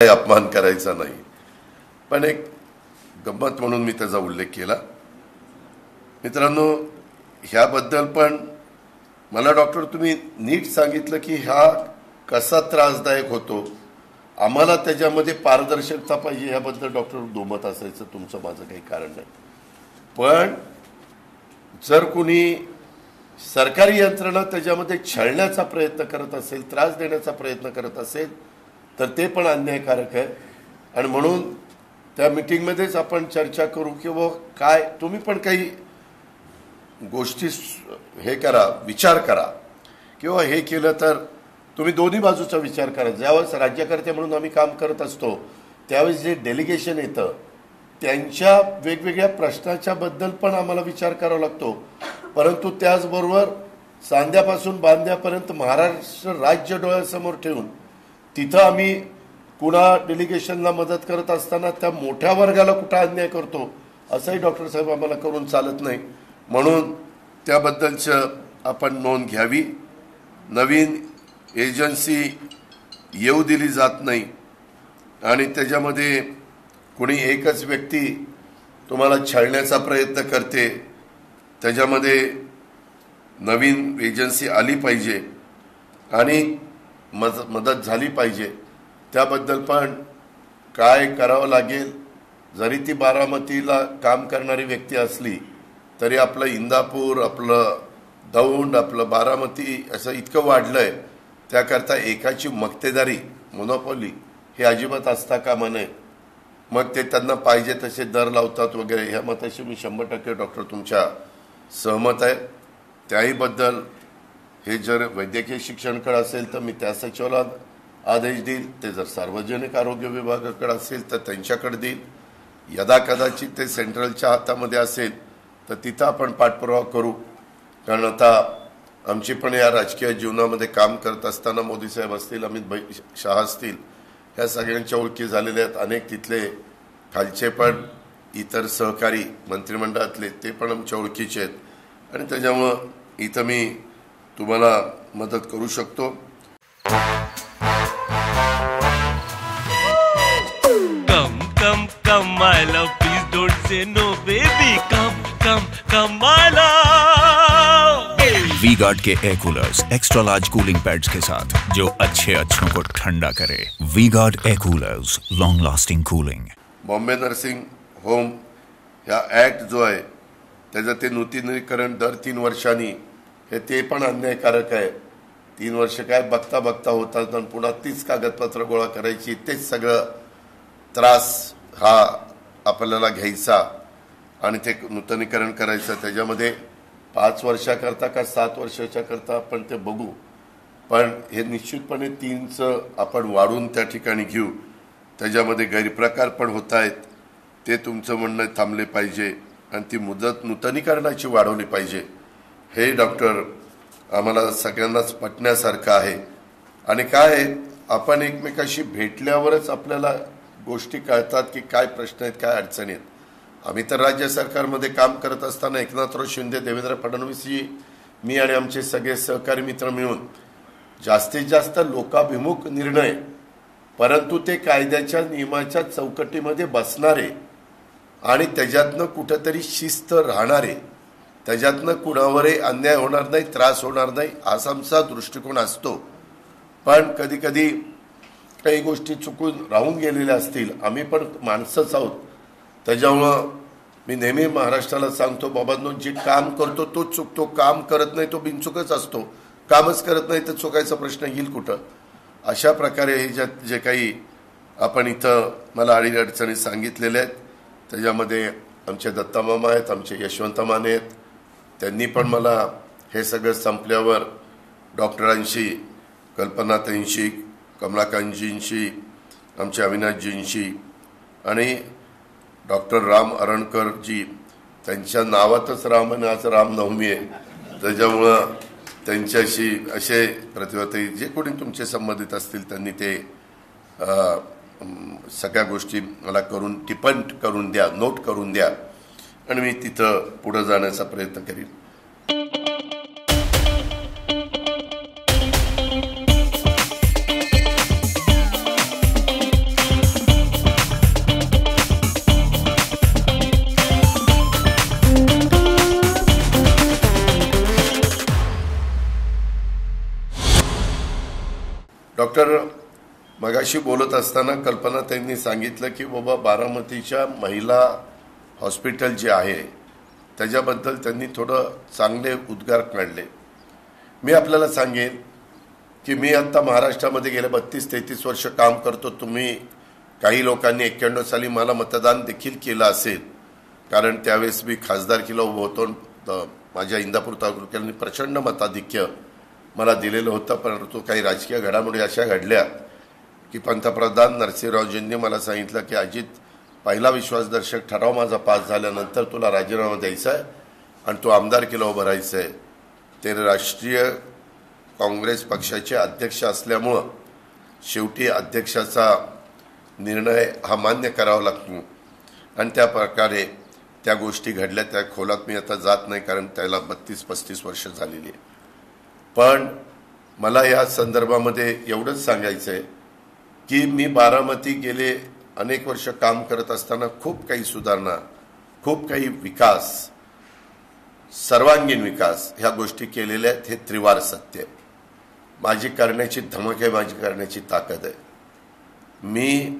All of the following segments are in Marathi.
काही अपमान करायचा नाही, पण एक गंमत म्हणून मी त्याचा उल्लेख केला. मित्रांनो, ह्याबद्दल पण मला डॉक्टर तुम्ही नीट सांगितलं की हा कसा त्रासदायक होतो, आम्हाला त्याच्यामध्ये पारदर्शकता पाहिजे, ह्याबद्दल डॉक्टर दुमत असायचं तुमचं माझं काही कारण नाही. पण जर कुणी सरकारी यंत्रणा त्याच्यामध्ये छळण्याचा प्रयत्न करत असेल, त्रास देण्याचा प्रयत्न करत असेल, तर ते पण अन्यायकारक आहे. आणि म्हणून त्या मीटिंगमध्येच आपण चर्चा करू की वो काय तुम्ही पण काही गोष्टी हे करा, विचार करा, किंवा हे केलं तर तुम्ही दोन्ही बाजूचा विचार करा. ज्यावेळेस राज्यकर्ते म्हणून आम्ही काम करत असतो त्यावेळेस जे डेलिगेशन येतं त्यांच्या वेगवेगळ्या प्रश्नाच्या बद्दल पण आम्हाला विचार करावा लागतो. परंतु त्याचबरोबर सांध्यापासून बांध्यापर्यंत महाराष्ट्र राज्य डोळ्यासमोर ठेवून तिथं आम्ही कुणा डेलिगेशनला मदत करत असताना त्या मोठ्या वर्गाला कुठं अन्याय करतो असंही डॉक्टर साहेब आम्हाला करून चालत नाही. म्हणून त्याबद्दलचं आपण नोंद घ्यावी. नवीन एजन्सी येऊ दिली जात नाही आणि त्याच्यामध्ये कुणी एकच व्यक्ती तुम्हाला छळण्याचा प्रयत्न करते. त्याच्यामध्ये नवीन एजन्सी आली पाहिजे आणि मदत झाली पाहिजे. त्याबद्दल पण काय करावं लागेल, जरी ती बारामतीला काम करणारी व्यक्ती असली तरी आपलं इंदापूर, आपलं दौंड, आपलं बारामती असं इतकं वाढलंय, त्याकरता एकाची मक्तेदारी, मोनोपॉली हे अजिबात असता कामा नये. मग ते त्यांना पाहिजे तसे दर लावतात वगैरे. ह्या मताशी मी 100% डॉक्टर तुमच्या सहमत आहे. त्याहीबद्दल हे जर वैद्यकीय शिक्षणाकडे असेल तर मी त्या सचिवाला आदेश देईल, ते जर सार्वजनिक आरोग्य विभागाकडे असेल तर त्यांच्याकडे देईल. यदा कदाचित ते सेंट्रलच्या हातामध्ये असेल तर तिथं आपण पाठपुरावा करू. कारण आता आमची पण या राजकीय जीवनामध्ये काम करत असताना मोदी साहेब असतील, अमित भाई शहा असतील, ह्या सगळ्यांच्या ओळखी झालेल्या आहेत. अनेक तिथले खालचे पण इतर सहकारी मंत्रिमंडळातले ते पण आमच्या ओळखीचे आहेत आणि त्याच्यामुळं इथं मी तुम्हाला मदत करू शकतो. Come my love, please don't say no baby, come my love. V-Guard के air coolers extra large cooling pads के साथ जो अच्छों को ठंडा करे. V-Guard air coolers, long lasting cooling. Bombay nursing home ह्या ऍक्ट जो आहे त्याचं ते नूतनीकरण दर 3 वर्षांनी हे ते पण अन्यायकारक आहे. 3 वर्ष काय बघता बघता होतात आणि पुन्हा तीच कागदपत्र गोळा करायची, तेच सगळं त्रास हा आपल्याला घ्यायचा आणि ते नूतनीकरण करायचं. त्याच्यामध्ये 5 वर्षाकरता का 7 वर्षाच्या करता आपण ते बघू, पण हे निश्चितपणे 3चं आपण वाढून त्या ठिकाणी घेऊ. त्याच्यामध्ये गैरप्रकार पण होत आहेत, ते तुमचं म्हणणं थांबले पाहिजे आणि ती मुदत नूतनीकरणाची वाढवली पाहिजे. हे डॉक्टर आम्हाला सगळ्यांनाच पटण्यासारखं आहे. आणि काय आहे, आपण एकमेकाशी भेटल्यावरच आपल्याला गोष्टी कळतात की काय प्रश्न आहेत, काय अडचणी आहेत. आम्ही तर राज्य सरकारमध्ये काम करत असताना एकनाथराव शिंदे, देवेंद्र फडणवीसजी, मी आणि आमचे सगळे सहकारी मित्र मिळून जास्तीत जास्त लोकाभिमुख निर्णय, परंतु ते कायद्याच्या नियमाच्या चौकटीमध्ये बसणारे आणि त्याच्यातनं कुठंतरी शिस्त राहणारे, त्याच्यातनं कुणावरही अन्याय होणार नाही, त्रास होणार नाही, असा आमचा दृष्टिकोन असतो. पण कधी कधी काही गोष्टी चुकून राहून गेलेल्या असतील, आम्ही पण माणसंच आहोत. त्याच्यामुळं मी नेहमी महाराष्ट्राला सांगतो, बाबांनो, जे काम करतो तोच चुकतो, काम करत नाही तो बिनचुकच असतो. कामच करत नाही तर चुकायचा प्रश्न येईल कुठं. अशा प्रकारे हे जे काही आपण इथं मला अडीअडचणी सांगितलेल्या आहेत, त्याच्यामध्ये आमचे दत्तामामा आहेत, आमचे यशवंत माने आहेत. त्यांनी पण मला हे सगळं संपल्यावर डॉक्टरांशी, कल्पनाताईंशी, कमलाकांतजींशी, आमच्या अविनाशजींशी आणि डॉक्टर राम अरणकरजी, त्यांच्या नावातच राम आणि आज रामनवमी आहे, त्याच्यामुळं त्यांच्याशी असे प्रतिभाताई जे कोणी तुमचे संबंधित असतील त्यांनी ते सगळ्या गोष्टी मला करून टिप्पण करून द्या, नोट करून द्या आणि मी तिथं पुढे जाण्याचा प्रयत्न करीन. डॉक्टर मगाशी बोलत असताना कल्पना त्यांनी सांगितलं की बाबा बारामतीच्या महिला हॉस्पिटल जे आहे त्याच्याबद्दल त्यांनी थोडं चांगले उद्गार काढले. मी आपल्याला सांगेन की मी आता महाराष्ट्रामध्ये गेले 32-33 वर्ष काम करतो. तुम्ही काही लोकांनी 91 साली मला मतदान देखील केलं असेल, कारण त्यावेळेस मी खासदारकीला उभं होतो. माझ्या इंदापूर तालुक्याने प्रचंड मताधिक्य मला दिलेलं होतं. परंतु काही राजकीय घडामोडी अशा घडल्या की पंतप्रधान नरसिंहरावजींनी मला सांगितलं की अजित, पहिला विश्वासदर्शक ठराव माझा पास झाल्यानंतर तुला राजीनामा द्यायचा आहे आणि तू आमदारकीला उभं राहायचं आहे. ते राष्ट्रीय काँग्रेस पक्षाचे अध्यक्ष असल्यामुळं शेवटी अध्यक्षाचा निर्णय हा मान्य करावा लागतो आणि त्या प्रकारे त्या गोष्टी घडल्या. त्या खोलात मी आता जात नाही, कारण त्याला 32-35 वर्ष झालेली आहे. पण मला या संदर्भामध्ये एवढंच सांगायचं आहे की मी बारामती गेले अनेक वर्ष काम करत असताना खूप काही सुधारणा, खूप काही विकास, सर्वांगीण विकास ह्या गोष्टी केलेल्या आहेत. हे त्रिवार सत्य आहे. माझी करण्याची धमक आहे, माझी करण्याची ताकद आहे. मी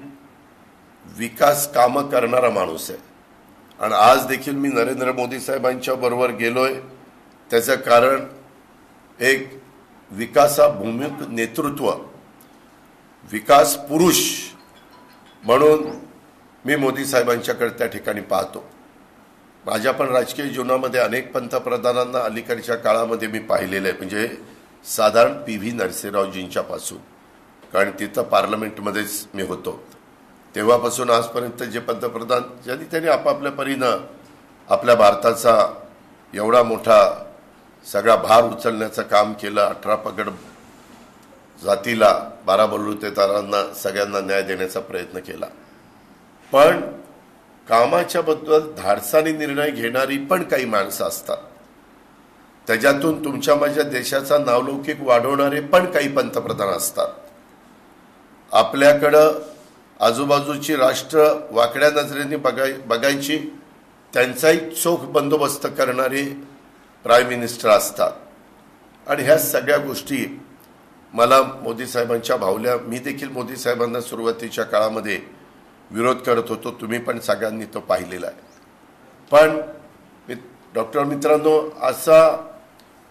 विकास कामं करणारा माणूस आहे आणि आज देखील मी नरेंद्र मोदी साहेबांच्या बरोबर गेलोय. त्याचं कारण एक विकासाभिमुख नेतृत्व, विकास पुरुष म्हणून मी मोदी साहेबांच्याकडे त्या ठिकाणी पाहतो. माझ्या पण राजकीय जीवनामध्ये अनेक पंतप्रधानांना अलीकडच्या काळामध्ये मी पाहिलेलं आहे, म्हणजे साधारण PV नरसिंहरावजींच्या पासून, कारण तिथं पार्लमेंटमध्येच मी होतो तेव्हापासून आजपर्यंत जे पंतप्रधान ज्यांनी त्यांनी आपापल्या परीनं आपल्या भारताचा एवढा मोठा सगळा भार उचलण्याचं काम केलं. 18 पगड जातीला, 12 बलुतेदारांना सगळ्यांना न्याय देण्याचा प्रयत्न केला. पण कामाच्या बद्दल धाडसाने निर्णय घेणारी पण काही माणसं असतात. त्याच्यातून तुमच्या माझ्या देशाचा नावलौकिक वाढवणारे पण काही पंतप्रधान असतात. आपल्याकडं आजूबाजूची राष्ट्र वाकड्या नजरेने बघायची, त्यांचाही चोख बंदोबस्त करणारे प्राईम मिनिस्टर असतात. आणि ह्या सगळ्या गोष्टी मला मोदी साहेबांच्या भावल्या. मी देखील मोदी साहेबांना सुरुवातीच्या काळामध्ये विरोध करत होतो. तुम्ही पण सगळ्यांनी तो पाहिलेला आहे. पण डॉक्टर मित्रांनो, असा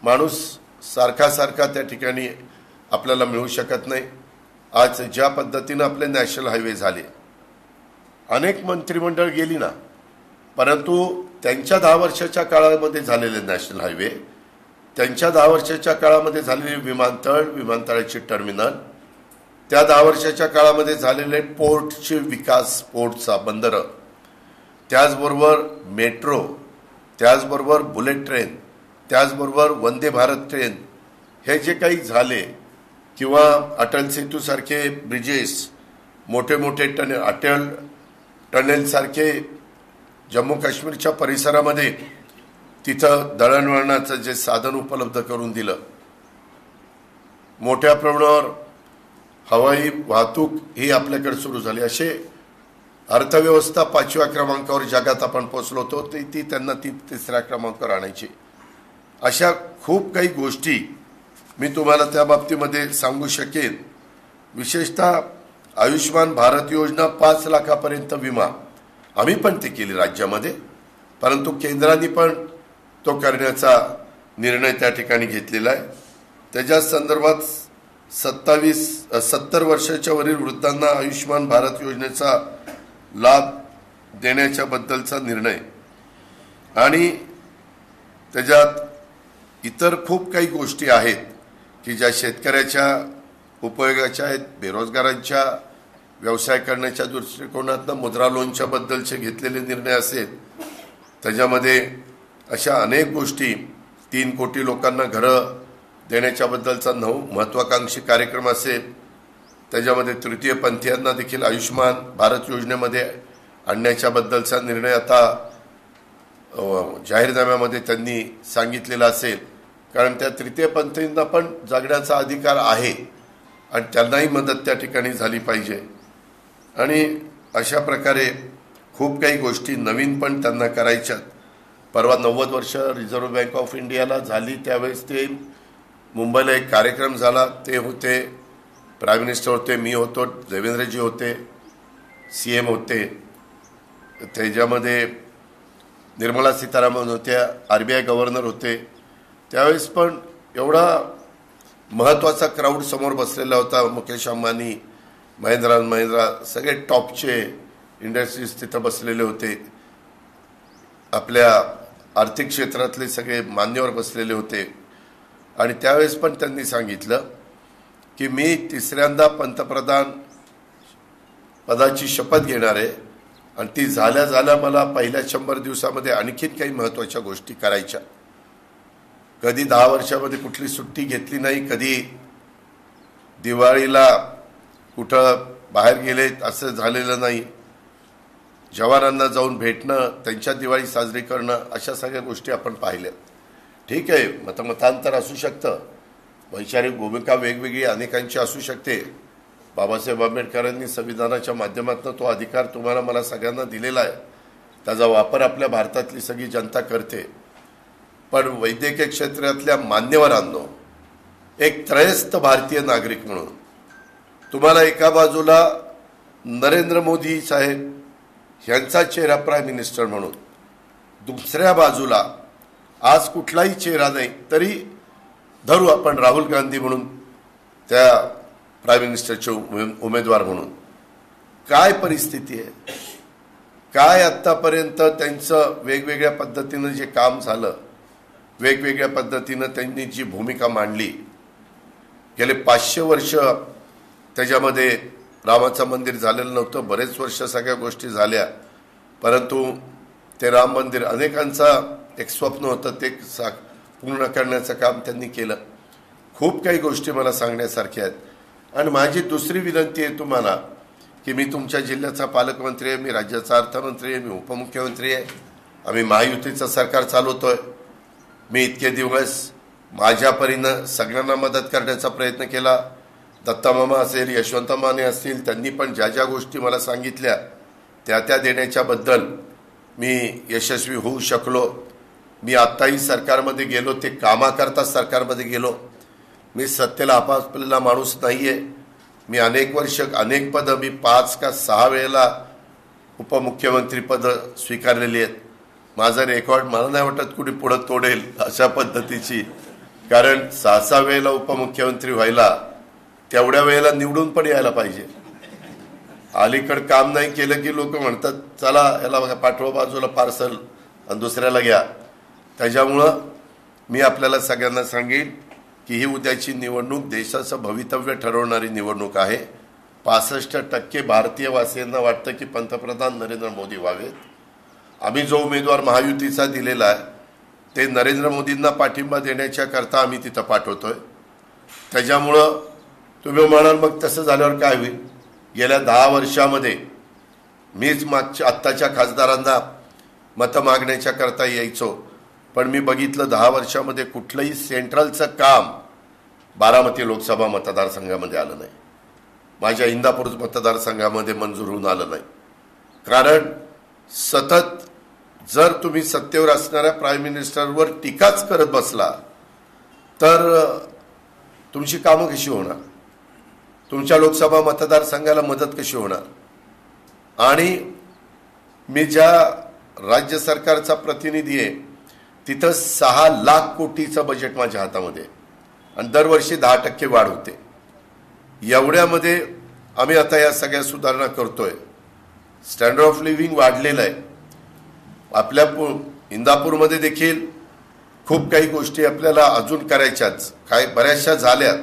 माणूस सारखा त्या ठिकाणी आपल्याला मिळू शकत नाही. आज ज्या पद्धतीनं आपले नॅशनल हायवे झाले, अनेक मंत्रिमंडळ गेली ना, परंतु त्यांच्या 10 वर्षाच्या काळामध्ये झालेले नॅशनल हायवे, त्यांच्या 10 वर्षाच्या काळामध्ये झालेले विमानतळ, विमानतळाची टर्मिनल, त्या 10 वर्षाच्या काळामध्ये झालेले पोर्टचे विकास, पोर्टचा बंदरं, त्याचबरोबर मेट्रो, त्याचबरोबर बुलेट ट्रेन, त्याचबरोबर वंदे भारत ट्रेन, हे जे काही झाले, किंवा अटल सेतू सारखे ब्रिजेस, मोठे मोठे अटल टनेल सारखे जम्मू काश्मीरच्या परिसरामध्ये तिथं दळणवळणाचं जे साधन उपलब्ध करून दिलं. मोठ्या प्रमाणावर हवाई वाहतूक ही आपल्याकडे सुरू झाली. असे अर्थव्यवस्था 5व्या क्रमांकावर जगात आपण पोचलो होतो, ती त्यांना 3ऱ्या क्रमांकावर आणायची. अशा खूप काही गोष्टी मी तुम्हाला त्या बाबतीमध्ये सांगू शकेन. विशेषतः आयुष्मान भारत योजना 5 लाखापर्यंत विमा आम्ही पण ते केली राज्यामध्ये, परंतु केंद्राने पण तो करण्याचा निर्णय त्या ठिकाणी घेतलेला आहे. त्याच्या संदर्भात 70 वर्षाच्या वरील वृद्धांना आयुष्मान भारत योजनेचा लाभ देण्याच्या बद्दलचा निर्णय, आणि त्याच्यात इतर खूप काही गोष्टी आहेत की ज्या शेतकऱ्याच्या उपयोगाच्या आहेत, बेरोजगारांच्या व्यवसाय करण्याच्या दृष्टिकोनातून मुद्रा लोनच्या बद्दलचे घेतलेले निर्णय असेल, त्याच्यामध्ये अशा अनेक गोष्टी, 3 कोटी लोकांना घरं देण्याच्या बद्दलचा महत्वाकांक्षी कार्यक्रम असेल, त्याच्यामध्ये तृतीय पंथीयांना देखील आयुष्मान भारत योजनेमध्ये आणण्याच्या बद्दलचा निर्णय आता जाहीरनाम्यामध्ये त्यांनी सांगितलेला असेल, कारण त्या तृतीय पंथींना पण जगण्याचा अधिकार आहे आणि त्यांनाही मदत त्या ठिकाणी झाली पाहिजे. आणि अशा प्रकारे खूप काही गोष्टी नवीन पण त्यांना करायच्यात. परवा 90 वर्ष रिझर्व्ह बँक ऑफ इंडियाला झाली, त्यावेळेस ते मुंबईला एक कार्यक्रम झाला, ते होते प्राईम मिनिस्टर होते, मी होतो, देवेंद्रजी होते, CM होते, त्याच्यामध्ये निर्मला सीतारामन होत्या, RBI गव्हर्नर होते. त्यावेळेस पण एवढा महत्त्वाचा क्राऊड समोर बसलेला होता. मुकेश अंबानी, महिंद्रा सगळे टॉपचे इंडस्ट्रीज तिथं बसलेले होते. आपल्या आर्थिक क्षेत्रातले सगळे मान्यवर बसलेले होते. आणि त्यावेळेस पण त्यांनी सांगितलं की मी तिसऱ्यांदा पंतप्रधान पदाची शपथ घेणार आहे आणि ती झाल्या मला पहिल्या 100 दिवसामध्ये आणखीन काही महत्त्वाच्या गोष्टी करायच्या. कधी 10 वर्षामध्ये कुठली सुट्टी घेतली नाही, कधी दिवाळीला कुठं बाहेर गेले असं झालेलं नाही. जवानांना जाऊन भेटणं, त्यांच्या दिवाळी साजरी करणं, अशा सगळ्या गोष्टी आपण पाहिल्या. ठीक आहे, मतांतर असू शकतं, वैचारिक भूमिका वेगवेगळी अनेकांची असू शकते. बाबासाहेब आंबेडकरांनी संविधानाच्या माध्यमातून तो अधिकार तुम्हाला मला सगळ्यांना दिलेला आहे. त्याचा वापर आपल्या भारतातली सगळी जनता करते. पण वैद्यकीय क्षेत्रातल्या मान्यवरांनो, एक त्रयस्थ भारतीय नागरिक म्हणून तुम्हाला एका बाजूला नरेंद्र मोदी साहेब यांचा चेहरा प्राईम मिनिस्टर म्हणून, दुसऱ्या बाजूला आज कुठलाही चेहरा नाही तरी धरू आपण राहुल गांधी म्हणून त्या प्राईम मिनिस्टरचे उमेदवार म्हणून. काय परिस्थिती आहे, काय आत्तापर्यंत त्यांचं वेगवेगळ्या पद्धतीनं जे काम झालं, वेगवेगळ्या पद्धतीनं त्यांनी जी भूमिका मांडली. गेले 500 वर्ष त्याच्यामध्ये रामाचं मंदिर झालेलं नव्हतं, बरेच वर्ष सगळ्या गोष्टी झाल्या, परंतु ते राम मंदिर अनेकांचा एक स्वप्न होतं, ते पूर्ण करण्याचं काम त्यांनी केलं. खूप काही गोष्टी मला सांगण्यासारख्या आहेत. आणि माझी दुसरी विनंती आहे तुम्हाला की मी तुमच्या जिल्ह्याचा पालकमंत्री आहे, मी राज्याचा अर्थमंत्री आहे, मी उपमुख्यमंत्री आहे, आम्ही महायुतीचं सरकार चालवतोय. मी इतके दिवस माझ्या परीनं सगळ्यांना मदत करण्याचा प्रयत्न केला. दत्तामामा असेल, यशवंत माने असतील, त्यांनी पण ज्या ज्या गोष्टी मला सांगितल्या त्या देण्याच्याबद्दल मी यशस्वी होऊ शकलो. मी आत्ताही सरकारमध्ये गेलो, ते कामाकरता सरकारमध्ये गेलो. मी सत्तेला आपापलेला माणूस नाहीये. मी अनेक वर्ष अनेक पदं, मी 5 का 6 वेळेला उपमुख्यमंत्री पद स्वीकारलेली आहेत. माझा रेकॉर्ड मला नाही वाटत कुणी पुढे तोडेल अशा पद्धतीची, कारण 6 वेळेला उपमुख्यमंत्री व्हायला तेवढ्या वेळेला निवडून पण यायला पाहिजे. अलीकडे काम नाही केलं की लोक म्हणतात चला याला बघा पाठवा बाजूला पार्सल आणि दुसऱ्याला घ्या. त्याच्यामुळं मी आपल्याला सगळ्यांना सांगेन की ही उद्याची निवडणूक देशाचं भवितव्य ठरवणारी निवडणूक आहे. 65% भारतीय वासियांना वाटतं की पंतप्रधान नरेंद्र मोदी व्हावेत. आम्ही जो उमेदवार महायुतीचा दिलेला आहे ते नरेंद्र मोदींना पाठिंबा देण्याच्या करता आम्ही तिथं पाठवतोय. त्याच्यामुळं तुम्ही म्हणाल मग तसं झाल्यावर काय होईल. गेल्या 10 वर्षामध्ये मीच आत्ताच्या खासदारांना मतं मागण्याच्या करता यायचो, पण मी बघितलं 10 वर्षामध्ये कुठलंही सेंट्रलचं काम बारामती लोकसभा मतदारसंघामध्ये आलं नाही, माझ्या इंदापूर मतदारसंघामध्ये मंजूर होऊन आलं नाही. कारण सतत जर तुम्ही सत्तेवर असणाऱ्या प्राईम मिनिस्टरवर टीकाच करत बसला तर तुमची कामं कशी होणार, तुमच्या लोकसभा मतदारसंघाला मदत कशी होणार. आणि मी ज्या राज्य सरकारचा प्रतिनिधी आहे तिथं 6 लाख कोटीचं बजेट माझ्या हातामध्ये आणि दरवर्षी 10% वाढ होते. एवढ्यामध्ये आम्ही आता या सगळ्या सुधारणा करतोय. स्टँडर्ड ऑफ लिव्हिंग वाढलेलं आहे. आपल्या इंदापूरमध्ये देखील खूप काही गोष्टी आपल्याला अजून करायच्याच, काही बऱ्याचशा झाल्यात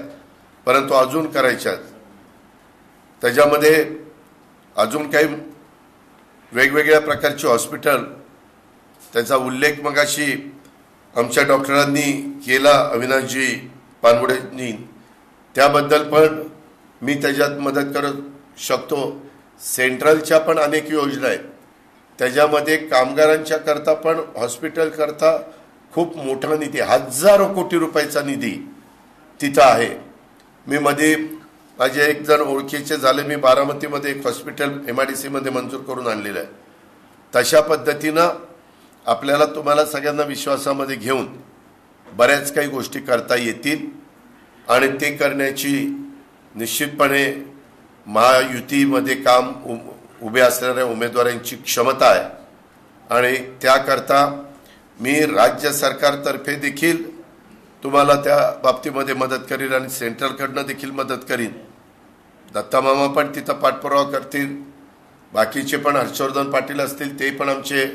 परंतु अजून करायच्यात. त्याच्यामध्ये अजून काही वेगवेगळ्या प्रकारचे हॉस्पिटल, त्याचा उल्लेख मगाशी आमच्या डॉक्टरांनी केला, अविनाशजी पानवडेंनी, त्याबद्दल पण मी त्याच्यात मदत करत शकतो. सेंट्रलच्या पण अनेक योजना आहेत, त्याच्यामध्ये कामगारांच्या करता पण हॉस्पिटल करता खूप मोठा निधी, हजारो कोटी रुपयाचा निधी तिथं आहे. मी मध्ये माझे एक जण ओळखीचे झाले, मी बारामतीमध्ये एक हॉस्पिटल MIDC मध्ये मंजूर करून आणलेलं आहे. तशा पद्धतीनं आपल्याला तुम्हाला सगळ्यांना विश्वासामध्ये घेऊन बऱ्याच काही गोष्टी करता येतील आणि ते करण्याची निश्चितपणे महायुतीमध्ये काम उभे असणाऱ्या उमेदवारांची क्षमता आहे आणि त्याकरता मी राज्य सरकारतर्फे देखील तुम्हाला त्या बाबतीमध्ये मदत करीन आणि सेंट्रलकडनं देखील मदत करीन. दत्तामामा पण तिथं पाठपुरावा करतील, बाकीचे पण हर्षवर्धन पाटील असतील, ते पण आमचे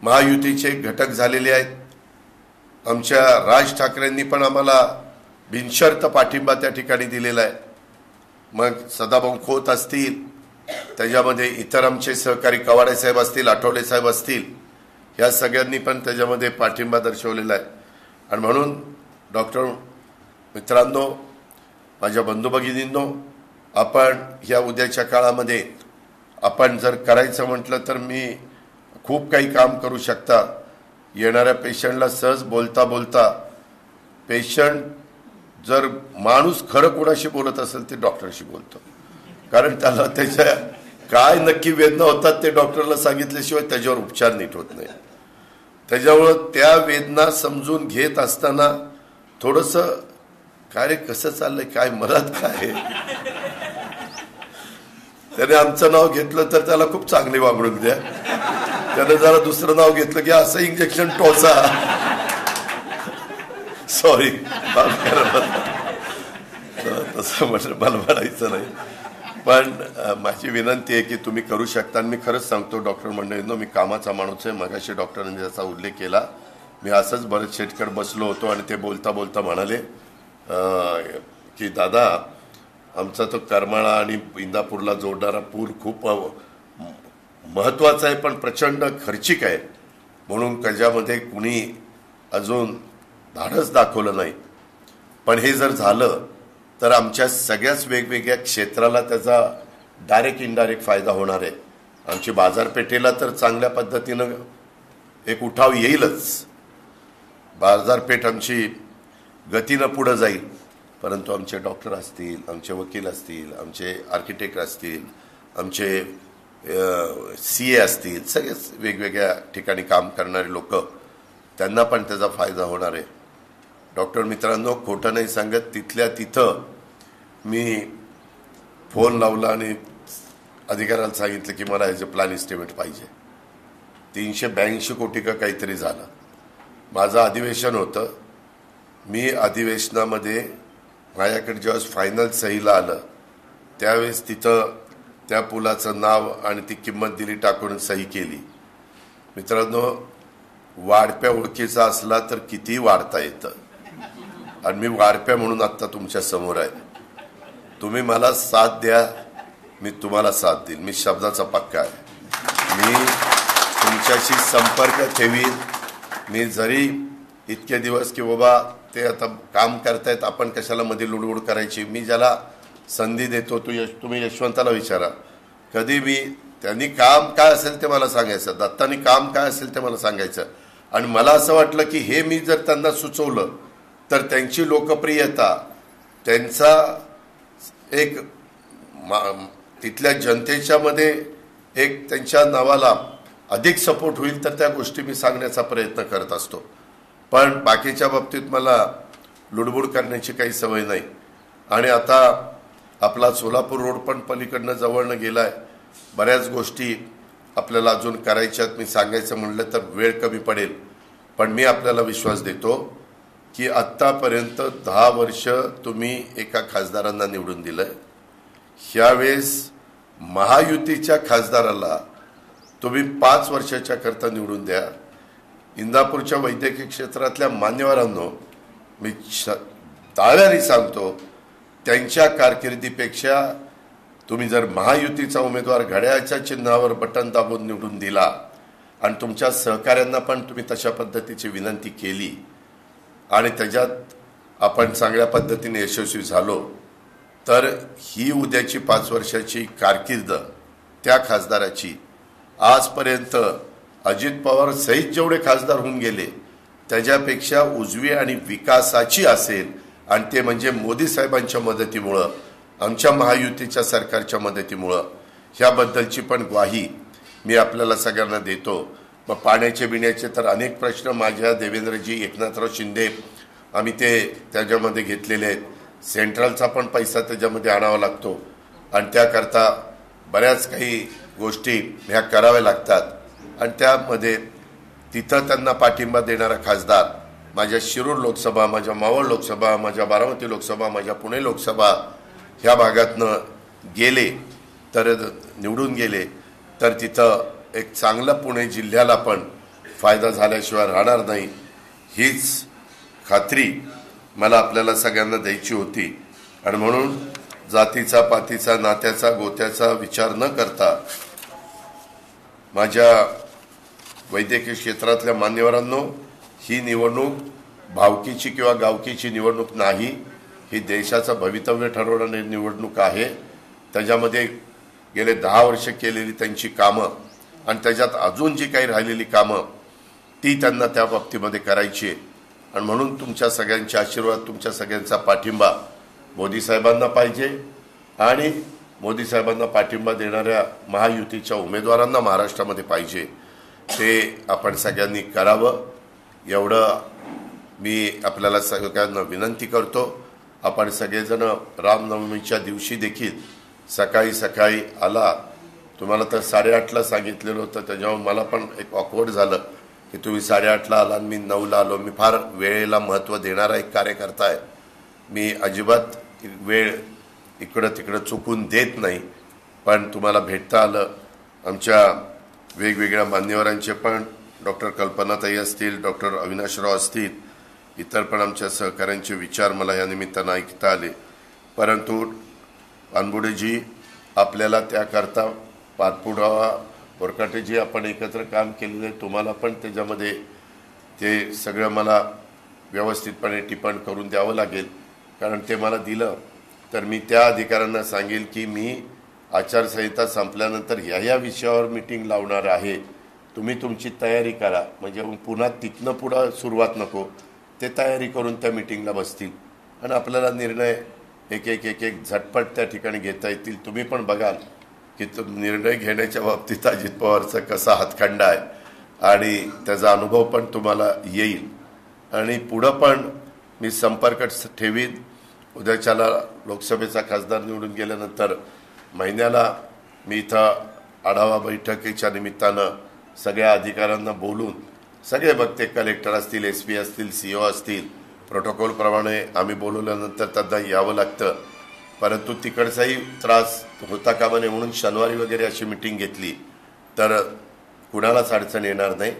महायुतीचे घटक झालेले आहेत. आमच्या राज ठाकरेंनी पण आम्हाला बिनशर्त पाठिंबा त्या ठिकाणी दिलेला आहे. मग सदाभाऊ खोत असतील, त्याच्यामध्ये इतर आमचे सहकारी कवाडे साहेब असतील, आठवले साहेब असतील, या सगळ्यांनी पण त्याच्यामध्ये पाठिंबा दर्शवलेला आहे. आणि म्हणून डॉक्टर मित्रांनो, माझ्या बंधू भगिनींनो, आपण ह्या उद्याच्या काळामध्ये आपण जर करायचं म्हटलं तर मी खूप काही काम करू शकता. येणाऱ्या पेशंटला सहज बोलता बोलता, पेशंट जर माणूस खरं कोणाशी बोलत असेल ते डॉक्टरशी बोलतो, कारण त्याला त्याच्या काय नक्की वेदना होतात ते डॉक्टरला सांगितल्याशिवाय त्याच्यावर उपचार नीट होत नाही. त्याच्यामुळं त्या वेदना समजून घेत असताना थोडंसं काय रे कसं चाललंय, काय मनात काय, त्याने आमचं नाव घेतलं तर त्याला खूप चांगली वागणूक द्या, त्याने जरा दुसरं नाव घेतलं की असं इंजेक्शन टोचा, सॉरी तसं म्हटलं मला म्हणायचं नाही. पण माझी विनंती आहे की तुम्ही करू शकता. आणि मी खरंच सांगतो डॉक्टर मंडळींनो, मी कामाचा माणूस आहे. मगाशी डॉक्टरांनी त्याचा उल्लेख केला. मी असंच बरेच शेटकर बसलो होतो आणि ते बोलता बोलता म्हणाले की दादा, आमचा तो करमाळा आणि इंदापूरला जोडणारा पूल खूप महत्वाचा आहे पण प्रचंड खर्चिक आहे, म्हणून त्याच्यामध्ये कुणी अजून धाडस दाखवलं नाही. पण हे जर झालं तर आमच्या सगळ्याच वेगवेगळ्या क्षेत्राला त्याचा डायरेक्ट इनडायरेक्ट फायदा होणार आहे. आमची बाजारपेठेला तर चांगल्या पद्धतीनं एक उठाव येईलच, बाजारपेठ आमची गतीनं पुढे जाईल. परंतु आमचे डॉक्टर असतील, आमचे वकील असतील, आमचे आर्किटेक्ट असतील, आमचे CA असतील, सगळेच वेगवेगळ्या ठिकाणी काम करणारे लोक, त्यांना पण त्याचा फायदा होणार आहे. डॉक्टर मित्रांनो, खोटं नाही सांगत, तिथल्या तिथं मी फोन लावला आणि अधिकाऱ्याला सांगितलं की मला ह्याचे प्लॅन एस्टिमेट पाहिजे. 382 कोटी का काहीतरी झालं. माझं अधिवेशन होतं. मी अधिवेशनामध्ये माझ्याकडे ज्यावेळेस फायनल सहीला आलं त्यावेळेस तिथं त्या पुलाचं नाव आणि ती किंमत दिली, टाकून सही केली. मित्रांनो, वाढप्या ओळखीचा असला तर किती वाढता येतं, आणि मी वाढप्या म्हणून आत्ता तुमच्या समोर आहे. तुम्ही मला साथ द्या, मी तुम्हाला साथ देईन. मी शब्दाचा पक्का आहे. मी तुमच्याशी संपर्क ठेवीन. मी जरी इतके दिवस की बाबा ते आता काम करतायत, आपण कशाला मध्ये लुडबुड करायची, मी ज्याला संधी देतो तुम्ही यशवंताला विचारा, कधी मी त्यांनी काम काय असेल ते मला सांगायचं, दत्तानी काम काय असेल ते मला सांगायचं. आणि मला असं वाटलं की हे मी जर त्यांना सुचवलं तर त्यांची लोकप्रियता, त्यांचा एक तिथल्या जनतेच्या मध्ये एक त्यांच्या नावाला अधिक सपोर्ट होईल, तर त्या गोष्टी मी सांगण्याचा प्रयत्न करत असतो. पण बाकीच्या बाबतीत मला लुडबुड करण्याची काही सवय नाही. आणि आता आपला सोलापूर रोड पण पलीकडनं जवळनं गेलाय. बऱ्याच गोष्टी आपल्याला अजून करायच्यात. मी सांगायचं म्हणलं तर वेळ कमी पडेल, पण मी आपल्याला विश्वास देतो की आत्तापर्यंत 10 वर्ष तुम्ही एका खासदारांना निवडून दिलंय. ह्यावेळेस महायुतीच्या खासदाराला तुम्ही 5 वर्षाच्या करता निवडून द्या. इंदापूरच्या वैद्यकीय क्षेत्रातल्या मान्यवरांनो, मी दाव्याने सांगतो, त्यांच्या कारकिर्दीपेक्षा तुम्ही जर महायुतीचा उमेदवार घड्याळाच्या चिन्हावर बटन दाबून निवडून दिला आणि तुमच्या सहकाऱ्यांना पण तुम्ही तशा पद्धतीची विनंती केली आणि त्याच्यात आपण चांगल्या पद्धतीने यशस्वी झालो, तर ही उद्याची 5 वर्षाची कारकीर्द त्या खासदाराची आजपर्यंत अजित पवार सहित जेवढे खासदार होऊन गेले त्याच्यापेक्षा उजवी आणि विकासाची असेल. आणि ते म्हणजे मोदी साहेबांच्या मदतीमुळं, आमच्या महायुतीच्या सरकारच्या मदतीमुळं. ह्याबद्दलची पण ग्वाही मी आपल्याला सगळ्यांना देतो. मग पाण्याचे बिण्याचे तर अनेक प्रश्न माझ्या, देवेंद्रजी, एकनाथराव शिंदे, आम्ही ते त्याच्यामध्ये घेतलेले आहेत. सेंट्रलचा पण पैसा त्याच्यामध्ये आणावा लागतो आणि त्याकरता बऱ्याच काही गोष्टी ह्या कराव्या लागतात आणि त्यामध्ये तिथं त्यांना पाठिंबा देणारा खासदार माझ्या शिरूर लोकसभा, माझ्या मावळ लोकसभा, माझ्या बारामती लोकसभा, माझ्या पुणे लोकसभा ह्या भागातनं गेले तर निवडून गेले तर तिथं एक चांगला पुणे जिल्ह्याला पण फायदा झाल्याशिवाय राहणार नाही हीच खात्री मला आपल्याला सगळ्यांना द्यायची होती आणि म्हणून जातीचा, पातीचा, नात्याचा, गोत्याचा विचार न करता माझ्या वैद्यकीय क्षेत्रातल्या मान्यवरांनो, ही निवडणूक भावकीची किंवा गावकीची निवडणूक नाही, ही देशाचं भवितव्य ठरवणारी निवडणूक आहे. त्याच्यामध्ये गेले 10 वर्ष केलेली त्यांची कामं आणि त्याच्यात अजून जी काही राहिलेली कामं ती त्यांना त्या बाबतीमध्ये करायची आहे आणि म्हणून तुमच्या सगळ्यांचे आशीर्वाद, तुमच्या सगळ्यांचा पाठिंबा मोदी साहेबांना पाहिजे आणि मोदी साहेबांना पाठिंबा देणाऱ्या महायुतीच्या उमेदवारांना महाराष्ट्रामध्ये पाहिजे. ते आपण सगळ्यांनी करावं एवढं मी आपल्याला सगळ्यांना विनंती करतो. आपण सगळेजण रामनवमीच्या दिवशी देखील सकाळी सकाळी आला. तुम्हाला तर 8:30ला सांगितलेलं होतं, त्याच्यावर मला पण एक ऑकवर्ड झालं की तुम्ही 8:30ला आला आणि मी 9ला आलो. मी फार वेळेला महत्त्व देणारा एक कार्यकर्ता आहे. मी अजिबात वेळ इकडं तिकडं चुकून देत नाही. पण तुम्हाला भेटता आलं. आमच्या वेगवेगळ्या मान्यवरांचे पण डॉक्टर कल्पनाताई असतील, डॉक्टर अविनाशराव असतील, इतर पण आमच्या सहकाऱ्यांचे विचार मला या निमित्तानं ऐकता आले. परंतु अनबुडेजी आपल्याला त्याकरता पाठपुरावा, बोरकाटेजी आपण एकत्र काम केलेलं आहे, तुम्हाला पण त्याच्यामध्ये ते सगळं मला व्यवस्थितपणे टिप्पण करून द्यावं लागेल. कारण ते मला दिलं तर मी त्या अधिकाऱ्यांना सांगेल की मी आचारसंहिता संपल्यानंतर ह्या विषयावर मीटिंग लावणार आहे, तुम्ही तुमची तयारी करा. म्हणजे पुन्हा तिथनं पुढं सुरुवात नको, ते तयारी करून त्या मीटिंगला बसतील आणि आपल्याला निर्णय एक एक एक एक झटपट त्या ठिकाणी घेता येतील. तुम्ही पण बघाल की तो निर्णय घेण्याच्या बाबतीत अजित पवारचा कसा हातखंडा आहे आणि त्याचा अनुभव पण तुम्हाला येईल. आणि पुढं पण मी संपर्क ठेवीन. उद्याच्याला लोकसभेचा खासदार निवडून गेल्यानंतर महिन्याला मी इथं आढावा बैठकीच्या निमित्तानं सगळ्या अधिकाऱ्यांना बोलून सगळे बघते, कलेक्टर असतील, SP असतील, CO असतील, प्रोटोकॉलप्रमाणे आम्ही बोलवल्यानंतर त्यांना यावं लागतं. परंतु तिकडचाही त्रास होता कामा नये म्हणून शनिवारी वगैरे अशी मीटिंग घेतली तर कुणालाच अडचण येणार नाही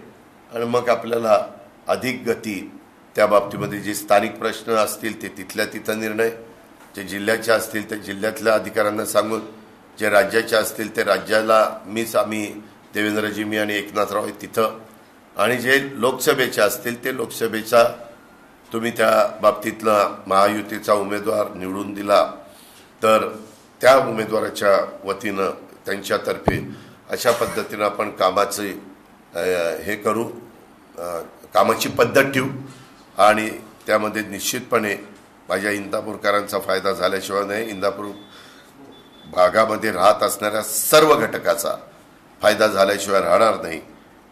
आणि मग आपल्याला अधिक गती त्या बाबतीमध्ये जे स्थानिक प्रश्न असतील ते तिथल्या तिथं निर्णय, जे जिल्ह्याचे असतील ते जिल्ह्यातल्या अधिकाऱ्यांना सांगून, जे राज्याचे असतील ते राज्याला आम्ही देवेंद्रजी, मी आणि एकनाथराव तिथं, आणि जे लोकसभेचे असतील ते लोकसभेचा तुम्ही त्या बाबतीतला महायुतीचा उमेदवार निवडून दिला तर त्या उमेदवाराच्या वतीनं त्यांच्यातर्फे अशा पद्धतीनं आपण कामाचे हे करू, कामाची पद्धत ठेवू आणि त्यामध्ये निश्चितपणे माझ्या इंदापूरकरांचा फायदा झाल्याशिवाय नाही, इंदापूर भागामध्ये राहत असणाऱ्या सर्व घटकाचा फायदा झाल्याशिवाय राहणार नाही,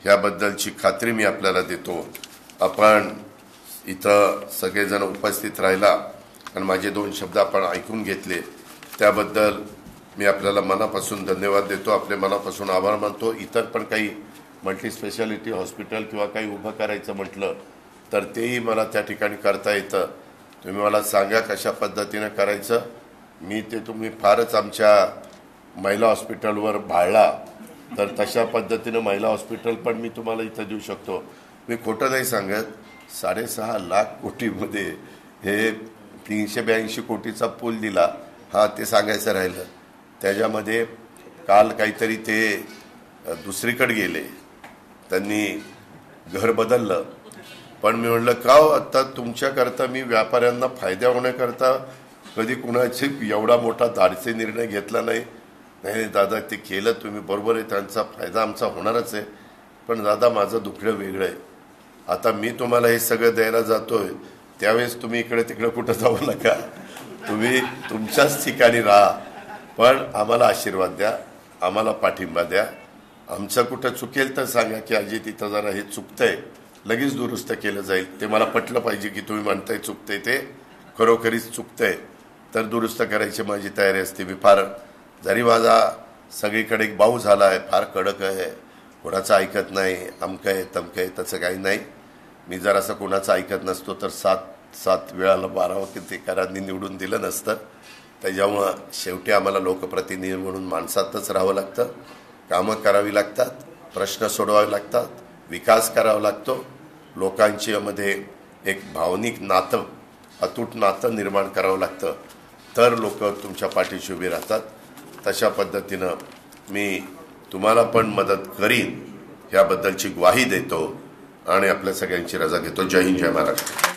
ह्याबद्दलची खात्री मी आपल्याला देतो. आपण इथं सगळेजण उपस्थित राहिला आणि माझे 2 शब्द आपण ऐकून घेतले त्याबद्दल मी आपल्याला मनापासून धन्यवाद देतो, आपले मनापासून आभार मानतो. इतर पण काही मल्टी स्पेशालिटी हॉस्पिटल किंवा काही उभं करायचं म्हटलं तर तेही मला त्या ठिकाणी करता येतं. तुम्ही मला सांगा कशा पद्धतीनं करायचं. मी ते तुम्ही फारच आमच्या महिला हॉस्पिटलवर भाळला तर तशा पद्धतीनं महिला हॉस्पिटल पण मी तुम्हाला इथं देऊ शकतो. मी खोटं नाही सांगत. 6.5 लाख कोटीमध्ये हे 382 कोटीचा पूल दिला, हा ते सांगायचं राहिलं. त्याच्यामध्ये काल काहीतरी ते दुसरीकडे गेले, त्यांनी घर बदललं. पण मी म्हणलं का हो, आता तुमच्याकरता मी व्यापाऱ्यांना फायदा होण्याकरता कधी कुणाची एवढा मोठा धाडसी निर्णय घेतला नाही. नाही दादा, ते केलं तुम्ही बरोबर आहे, त्यांचा फायदा आमचा होणारच आहे. पण दादा माझं दुखणं वेगळं आहे. आता मी तुम्हाला हे सगळं द्यायला जातोय त्यावेळेस तुम्ही इकडे तिकडे कुठं जाऊ नका, तुम्ही तुमच्याच ठिकाणी राहा, पण आम्हाला आशीर्वाद द्या, आम्हाला पाठिंबा द्या. आमचं कुठं चुकेल तर सांगा की अजित तिथं जरा हे चुकतंय, लगेच दुरुस्त केलं जाईल. ते मला पटलं पाहिजे की तुम्ही म्हणताय चुकतंय, ते खरोखरीच चुकतंय तर दुरुस्त करायची माझी तयारी असते. मी फार जरी माझा सगळीकडे एक बाऊ झाला आहे, फार कडक आहे, कोणाचं ऐकत नाही, अमकं आहे तमकं आहे, तसं काही नाही. मी जर असं कोणाचं ऐकत नसतो तर 7 वेळाला 12 कितीकारांनी निवडून दिलं नसतं. त्याच्यामुळं शेवटी आम्हाला लोकप्रतिनिधी म्हणून माणसातच राहावं लागतं, कामं करावी लागतात, प्रश्न सोडवावे लागतात, विकास करावा लागतो, लोकांच्या मध्ये एक भावनिक नातं, अतूट नातं निर्माण करावं लागतं, तर लोक तुमच्या पाठीशी उभी राहतात. तशा पद्धतीनं मी तुम्हाला पण मदत करीन याबद्दलची ग्वाही देतो आणि आपल्या सगळ्यांची रजा घेतो. जय हिंद, जय महाराष्ट्र.